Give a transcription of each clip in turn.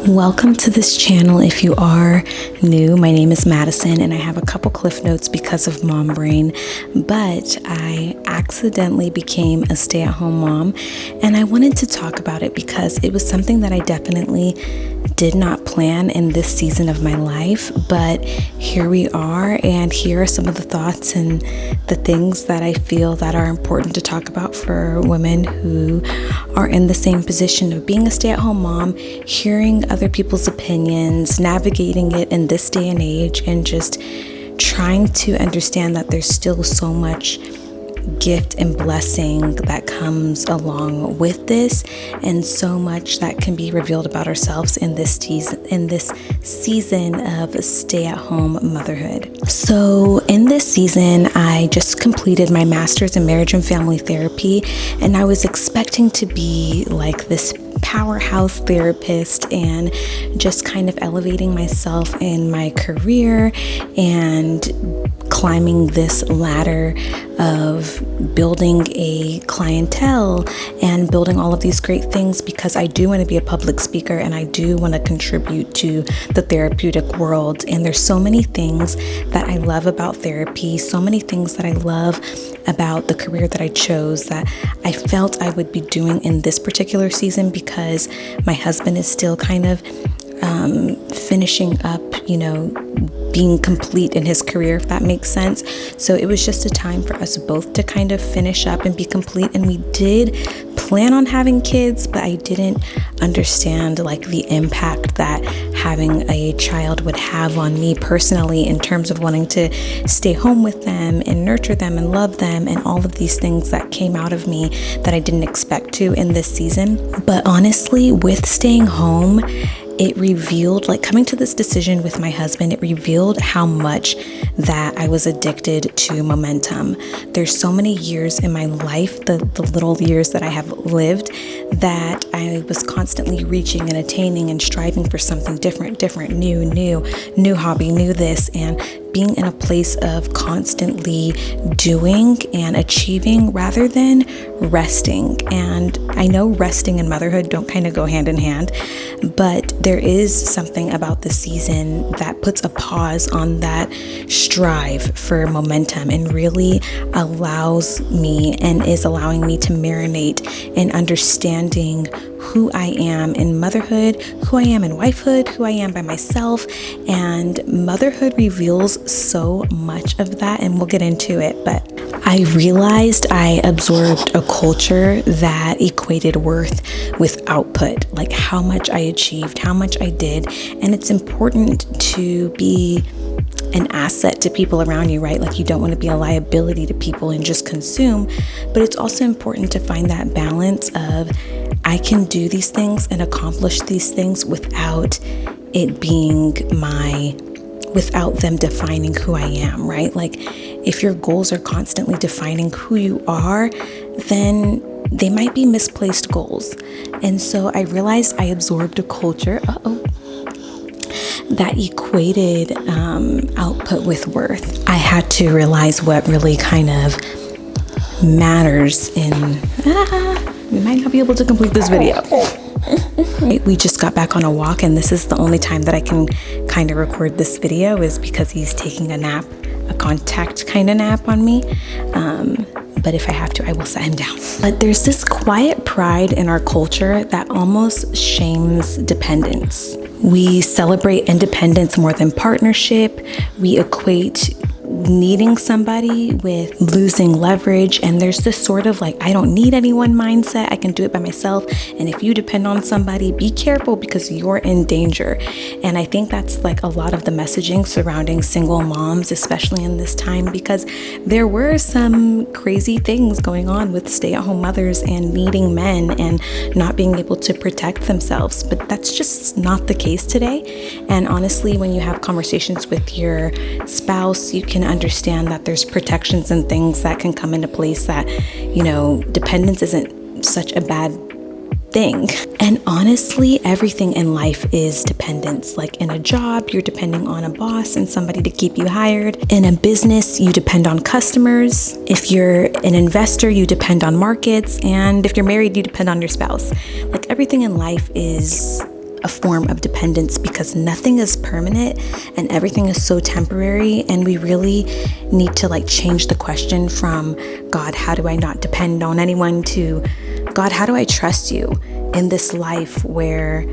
Welcome to this channel. If you are new, my name is Madison and I have a couple cliff notes because of mom brain, but I accidentally became a stay-at-home mom and I wanted to talk about it because it was something that I definitely did not plan in this season of my life, but here we are, and here are some of the thoughts and the things that I feel that are important to talk about for women who are in the same position of being a stay-at-home mom, hearing other people's opinions, navigating it in this day and age, and just trying to understand that there's still so much gift and blessing that comes along with this, and so much that can be revealed about ourselves in this season of stay-at-home motherhood. So in this season, I just completed my master's in marriage and family therapy, and I was expecting to be like this powerhouse therapist and just kind of elevating myself in my career and climbing this ladder of building a clientele and building all of these great things, because I do want to be a public speaker and I do want to contribute to the therapeutic world. And there's so many things that I love about therapy, so many things that I love about the career that I chose that I felt I would be doing in this particular season, because my husband is still kind of finishing up, being complete in his career, if that makes sense. So it was just a time for us both to kind of finish up and be complete. And we did plan on having kids, but I didn't understand like the impact that having a child would have on me personally, in terms of wanting to stay home with them and nurture them and love them, and all of these things that came out of me that I didn't expect to in this season. But honestly, with staying home, it revealed, like coming to this decision with my husband, it revealed how much that I was addicted to momentum. There's so many years in my life, the little years that I have lived, that I was constantly reaching and attaining and striving for something different, new hobby, new this, and being in a place of constantly doing and achieving rather than resting. And I know resting and motherhood don't kind of go hand in hand, but there is something about the season that puts a pause on that strive for momentum and really allows me and is allowing me to marinate in understanding who I am in motherhood, who I am in wifehood, who I am by myself. And motherhood reveals so much of that, and we'll get into it. But I realized I absorbed a culture that equated worth with output, like how much I achieved, how much I did. And it's important to be an asset to people around you, right? Like you don't want to be a liability to people and just consume, but it's also important to find that balance of I can do these things and accomplish these things without it being without them defining who I am, right? Like if your goals are constantly defining who you are, then they might be misplaced goals. And so I realized I absorbed a culture, that equated output with worth. I had to realize what really kind of matters in, we might not be able to complete this video. We just got back on a walk, and this is the only time that I can kind of record this video, is because he's taking a nap, a contact kind of nap on me. But if I have to, I will set him down. But there's this quiet pride in our culture that almost shames dependence. We celebrate independence more than partnership. We equate needing somebody with losing leverage, and there's this sort of like, I don't need anyone mindset. I can do it by myself, and if you depend on somebody, be careful because you're in danger. And I think that's like a lot of the messaging surrounding single moms, especially in this time, because there were some crazy things going on with stay-at-home mothers and needing men and not being able to protect themselves. But that's just not the case today. And honestly, when you have conversations with your spouse, you can understand that there's protections and things that can come into place, that, dependence isn't such a bad thing. And honestly, everything in life is dependence. Like in a job, you're depending on a boss and somebody to keep you hired. In a business, you depend on customers. If you're an investor, you depend on markets. And if you're married, you depend on your spouse. Like everything in life is a form of dependence, because nothing is permanent and everything is so temporary. And we really need to change the question from, God, how do I not depend on anyone, to, God, how do I trust you in this life where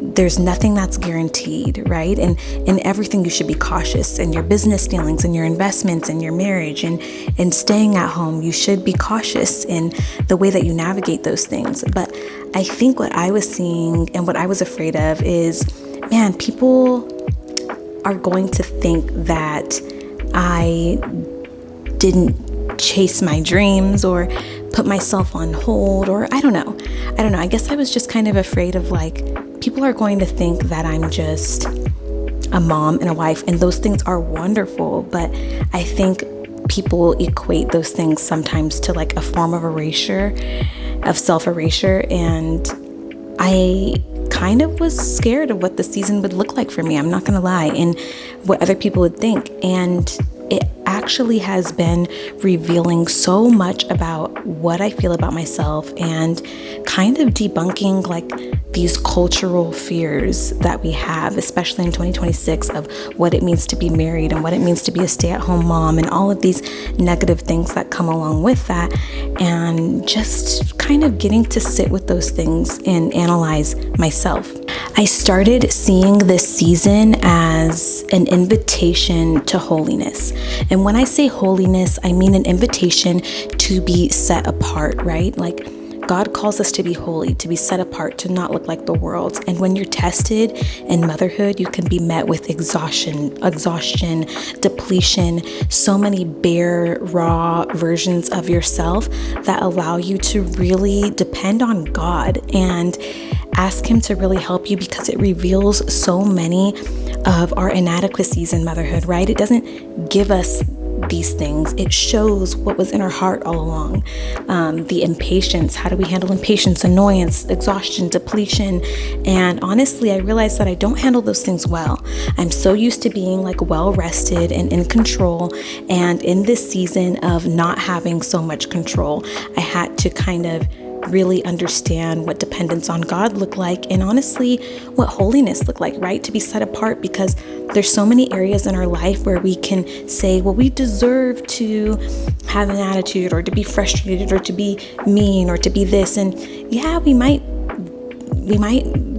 there's nothing that's guaranteed, right? And in everything you should be cautious. In your business dealings, in your investments, in your marriage, and staying at home, you should be cautious in the way that you navigate those things. But I think what I was seeing and what I was afraid of is, man, people are going to think that I didn't chase my dreams or put myself on hold, or I don't know. I guess I was just kind of afraid of people are going to think that I'm just a mom and a wife, and those things are wonderful. But I think people equate those things sometimes to a form of erasure, of self-erasure. And I kind of was scared of what the season would look like for me. I'm not going to lie, and what other people would think. And it actually has been revealing so much about what I feel about myself, and kind of debunking these cultural fears that we have, especially in 2026, of what it means to be married and what it means to be a stay-at-home mom, and all of these negative things that come along with that. And just kind of getting to sit with those things and analyze myself. I started seeing this season as an invitation to holiness. And when I say holiness, I mean an invitation to be set apart, right? God calls us to be holy, to be set apart, to not look like the world. And when you're tested in motherhood, you can be met with exhaustion, depletion, so many bare, raw versions of yourself that allow you to really depend on God and ask Him to really help you, because it reveals so many of our inadequacies in motherhood, right? It doesn't give us these things. It shows what was in our heart all along. The impatience, how do we handle impatience, annoyance, exhaustion, depletion? And honestly, I realized that I don't handle those things well. I'm so used to being well rested and in control. And in this season of not having so much control, I had to kind of really understand what dependence on God looked like, and honestly, what holiness looked like, right? To be set apart, because there's so many areas in our life where we can say, well, we deserve to have an attitude, or to be frustrated, or to be mean, or to be this. And yeah, we might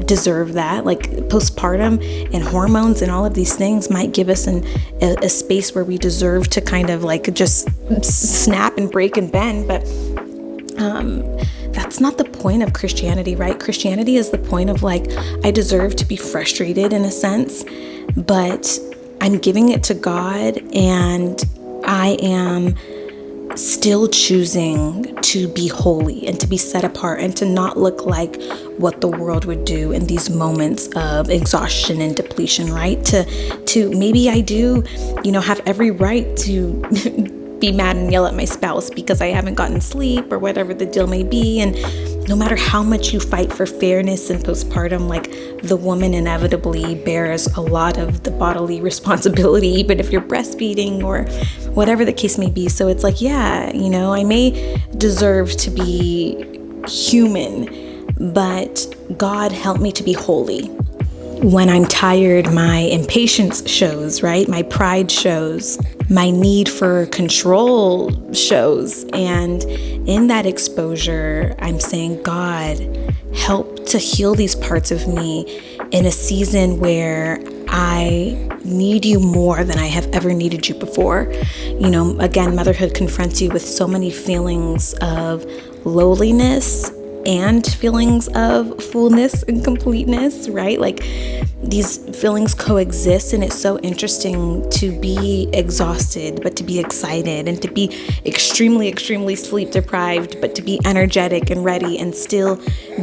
deserve that. Postpartum and hormones and all of these things might give us a space where we deserve to kind of just snap and break and bend. But that's not the point of Christianity, right? Christianity is the point of I deserve to be frustrated in a sense, but I'm giving it to God, and I am still choosing to be holy and to be set apart and to not look like what the world would do in these moments of exhaustion and depletion, right? To maybe I do, have every right to be mad and yell at my spouse because I haven't gotten sleep, or whatever the deal may be. And no matter how much you fight for fairness in postpartum, the woman inevitably bears a lot of the bodily responsibility, even if you're breastfeeding or whatever the case may be. So it's I may deserve to be human, but God help me to be holy. When I'm tired, my impatience shows, right? My pride shows. My need for control shows. And in that exposure, I'm saying, God, help to heal these parts of me in a season where I need you more than I have ever needed you before. Again, motherhood confronts you with so many feelings of lowliness and feelings of fullness and completeness, right? These feelings coexist, and it's so interesting to be exhausted, but to be excited, and to be extremely, extremely sleep deprived, but to be energetic and ready, and still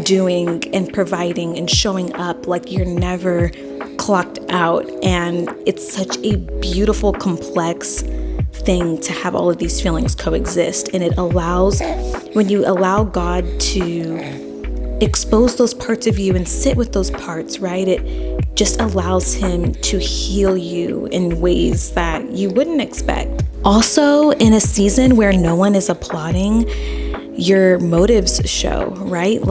doing and providing and showing up like you're never clocked out. And it's such a beautiful, complex thing to have all of these feelings coexist. And it allows, when you allow God to expose those parts of you and sit with those parts, right? It just allows Him to heal you in ways that you wouldn't expect. Also, in a season where no one is applauding, your motives show, right?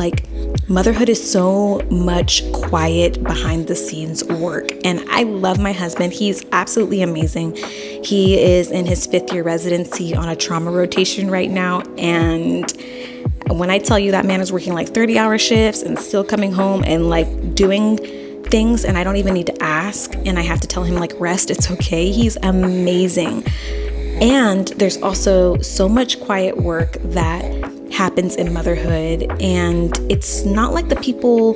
Motherhood is so much quiet behind the scenes work. And I love my husband. He's absolutely amazing. He is in his 5th year residency on a trauma rotation right now. And when I tell you that man is working like 30-hour shifts and still coming home and like doing things, and I don't even need to ask, and I have to tell him like rest, it's okay. He's amazing. And there's also so much quiet work that happens in motherhood, and it's not like the people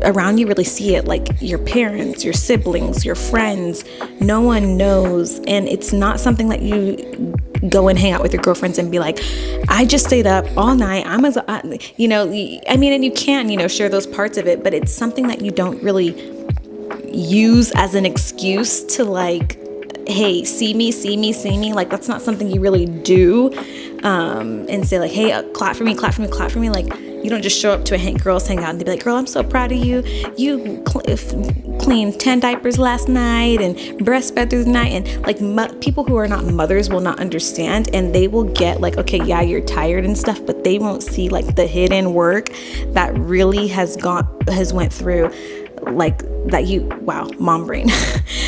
around you really see it, like your parents, your siblings, your friends. No one knows, and it's not something that you go and hang out with your girlfriends and be like, I just stayed up all night, and you can, share those parts of it, but it's something that you don't really use as an excuse to like, hey, see me. Like, that's not something you really do. And say like, hey, clap for me. Like, you don't just show up to a girls hangout and they be like, girl, I'm so proud of you. You cleaned 10 diapers last night and breastfed through the night. And like people who are not mothers will not understand, and they will get like, okay, yeah, you're tired and stuff, but they won't see like the hidden work that really has went through like that. Mom brain.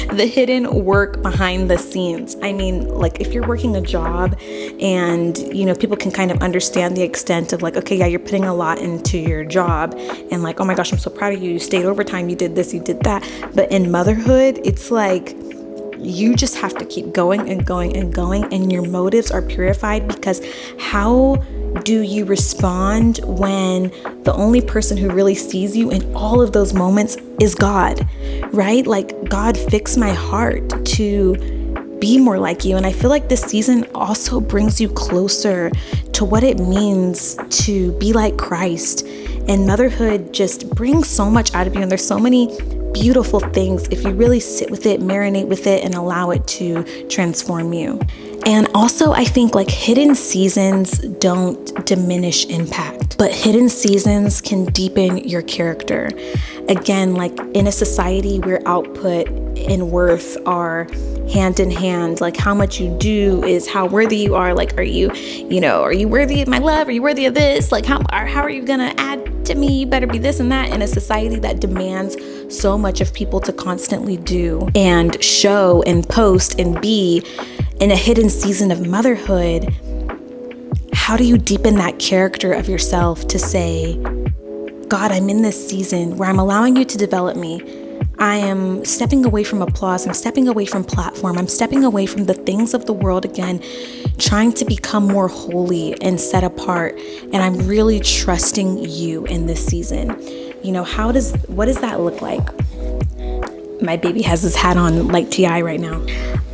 The hidden work behind the scenes. I mean, like if you're working a job and, people can kind of understand the extent of like, okay, yeah, you're putting a lot into your job and like, oh my gosh, I'm so proud of you. You stayed overtime. You did this, you did that. But in motherhood, it's like, you just have to keep going and going and going, and your motives are purified, because how do you respond when the only person who really sees you in all of those moments is God, right? Like, God, fix my heart to be more like you. And I feel like this season also brings you closer to what it means to be like Christ. And motherhood just brings so much out of you. And there's so many beautiful things if you really sit with it, marinate with it, and allow it to transform you. And also, I think like hidden seasons don't diminish impact, but hidden seasons can deepen your character. Again, like in a society where output and worth are hand in hand, like how much you do is how worthy you are. Like, are you worthy of my love? Are you worthy of this? Like, how are you gonna add to me? You better be this and that. In a society that demands so much of people to constantly do and show and post and be, in a hidden season of motherhood, how do you deepen that character of yourself to say, God, I'm in this season where I'm allowing you to develop me. I am stepping away from applause. I'm stepping away from platform. I'm stepping away from the things of the world again, trying to become more holy and set apart. And I'm really trusting you in this season. What does that look like? My baby has his hat on like T.I. right now.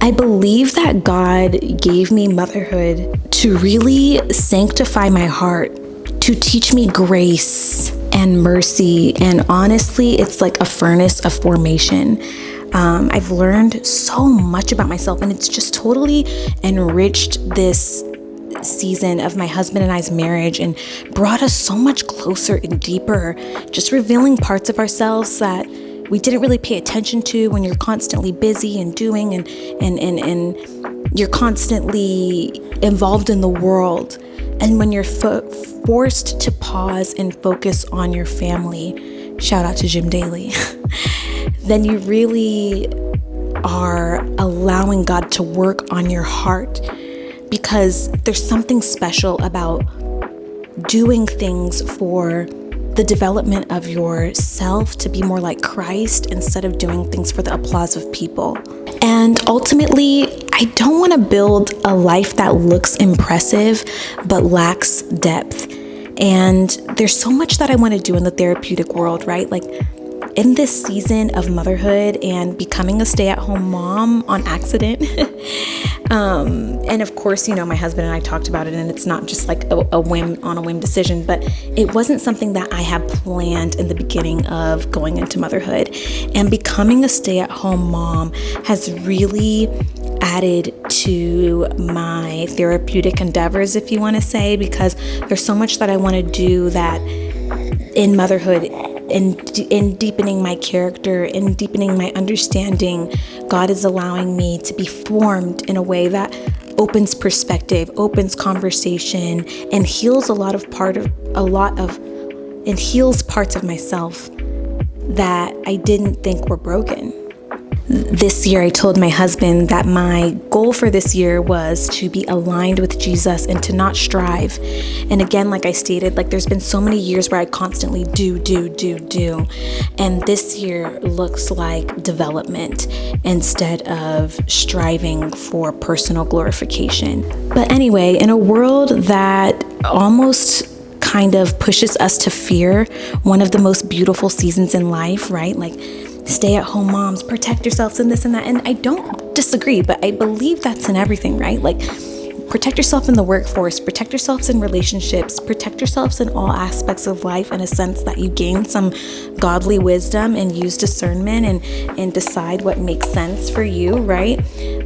I believe that God gave me motherhood to really sanctify my heart, to teach me grace and mercy. And honestly, it's like a furnace of formation. I've learned so much about myself, and it's just totally enriched this season of my husband and I's marriage and brought us so much closer and deeper, just revealing parts of ourselves that we didn't really pay attention to when you're constantly busy and doing and you're constantly involved in the world. And when you're forced to pause and focus on your family, shout out to Jim Daly, then you really are allowing God to work on your heart, because there's something special about doing things for the development of yourself to be more like Christ instead of doing things for the applause of people. And ultimately, I don't want to build a life that looks impressive but lacks depth. And there's so much that I want to do in the therapeutic world, right? Like in this season of motherhood and becoming a stay-at-home mom on accident. And of course, my husband and I talked about it, and it's not just like a whim decision, but it wasn't something that I had planned in the beginning of going into motherhood. And becoming a stay-at-home mom has really added to my therapeutic endeavors, if you want to say, because there's so much that I want to do that in motherhood, in deepening my character, in deepening my understanding. God is allowing me to be formed in a way that opens perspective, opens conversation, and heals a lot of and heals parts of myself that I didn't think were broken. This year, I told my husband that my goal for this year was to be aligned with Jesus and to not strive. And again, like I stated, like there's been so many years where I constantly do. And this year looks like development instead of striving for personal glorification. But anyway, in a world that almost kind of pushes us to fear one of the most beautiful seasons in life, right? Like stay-at-home moms, protect yourselves and this and that. And I don't disagree, but I believe that's in everything, right? Like protect yourself in the workforce, protect yourselves in relationships, protect yourselves in all aspects of life in a sense that you gain some godly wisdom and use discernment and decide what makes sense for you, right?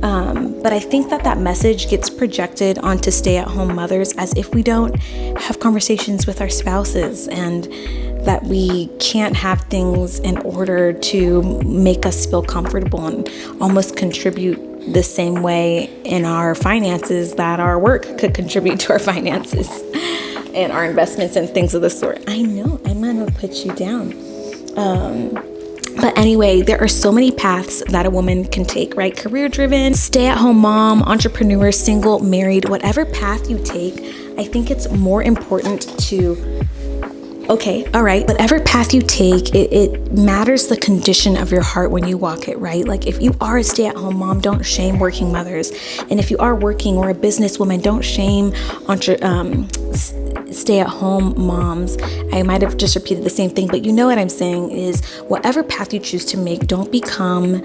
But I think that message gets projected onto stay-at-home mothers as if we don't have conversations with our spouses and that we can't have things in order to make us feel comfortable and almost contribute the same way in our finances that our work could contribute to our finances and our investments and things of the sort. I know, I'm gonna put you down. But anyway, there are so many paths that a woman can take, right? Career-driven, stay-at-home mom, entrepreneur, single, married, whatever path you take, I think it's more important to whatever path you take, it matters the condition of your heart when you walk it, right? Like if you are a stay-at-home mom, don't shame working mothers. And if you are working or a businesswoman, don't shame stay-at-home moms. I might have just repeated the same thing, but you know what I'm saying is whatever path you choose to make, don't become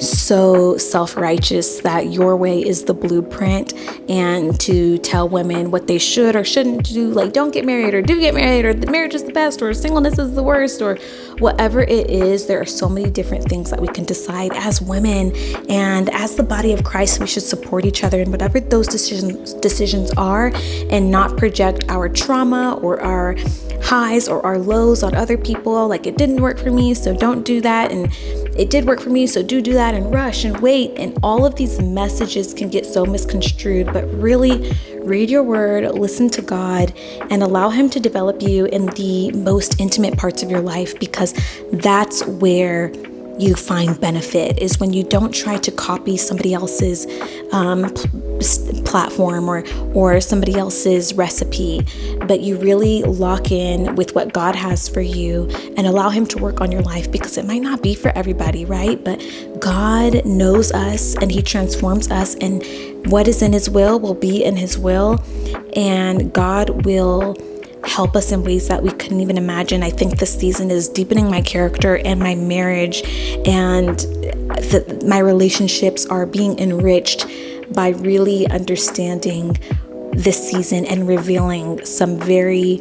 so self-righteous that your way is the blueprint and to tell women what they should or shouldn't do, like don't get married or do get married or the marriage is the best or singleness is the worst or whatever it is. There are so many different things that we can decide as women, and as the body of Christ we should support each other in whatever those decisions are and not project our trauma or our highs or our lows on other people. Like it didn't work for me, so don't do that, and it did work for me, so do that, and rush and wait. And all of these messages can get so misconstrued, but really read your word, listen to God, and allow him to develop you in the most intimate parts of your life, because that's where you find benefit, is when you don't try to copy somebody else's platform or somebody else's recipe, but you really lock in with what God has for you and allow him to work on your life, because it might not be for everybody, right? But God knows us and he transforms us, and what is in his will be in his will, and God will help us in ways that we couldn't even imagine. I think this season is deepening my character and my marriage, and my relationships are being enriched by really understanding this season and revealing some very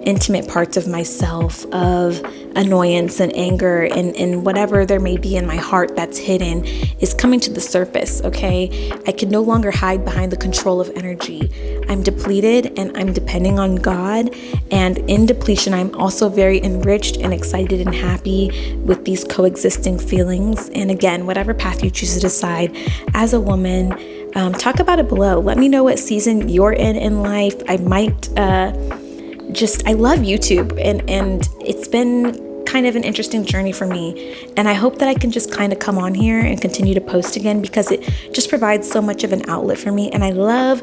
intimate parts of myself, of annoyance and anger and whatever there may be in my heart that's hidden is coming to the surface, okay? I can no longer hide behind the control of energy. I'm depleted and I'm depending on God, and in depletion I'm also very enriched and excited and happy with these coexisting feelings. And again, whatever path you choose to decide as a woman, talk about it below. Let me know what season you're in life. I might I love YouTube, and it's been kind of an interesting journey for me, and I hope that I can just kind of come on here and continue to post again, because it just provides so much of an outlet for me, and I love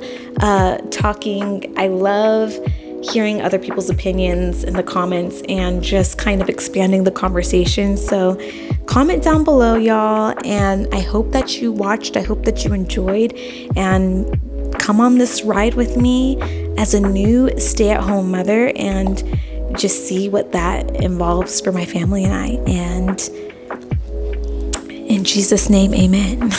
talking. I love hearing other people's opinions in the comments and just kind of expanding the conversation. So comment down below, y'all, and I hope that you watched. I hope that you enjoyed, and come on this ride with me as a new stay-at-home mother and just see what that involves for my family and I. And in Jesus' name, amen.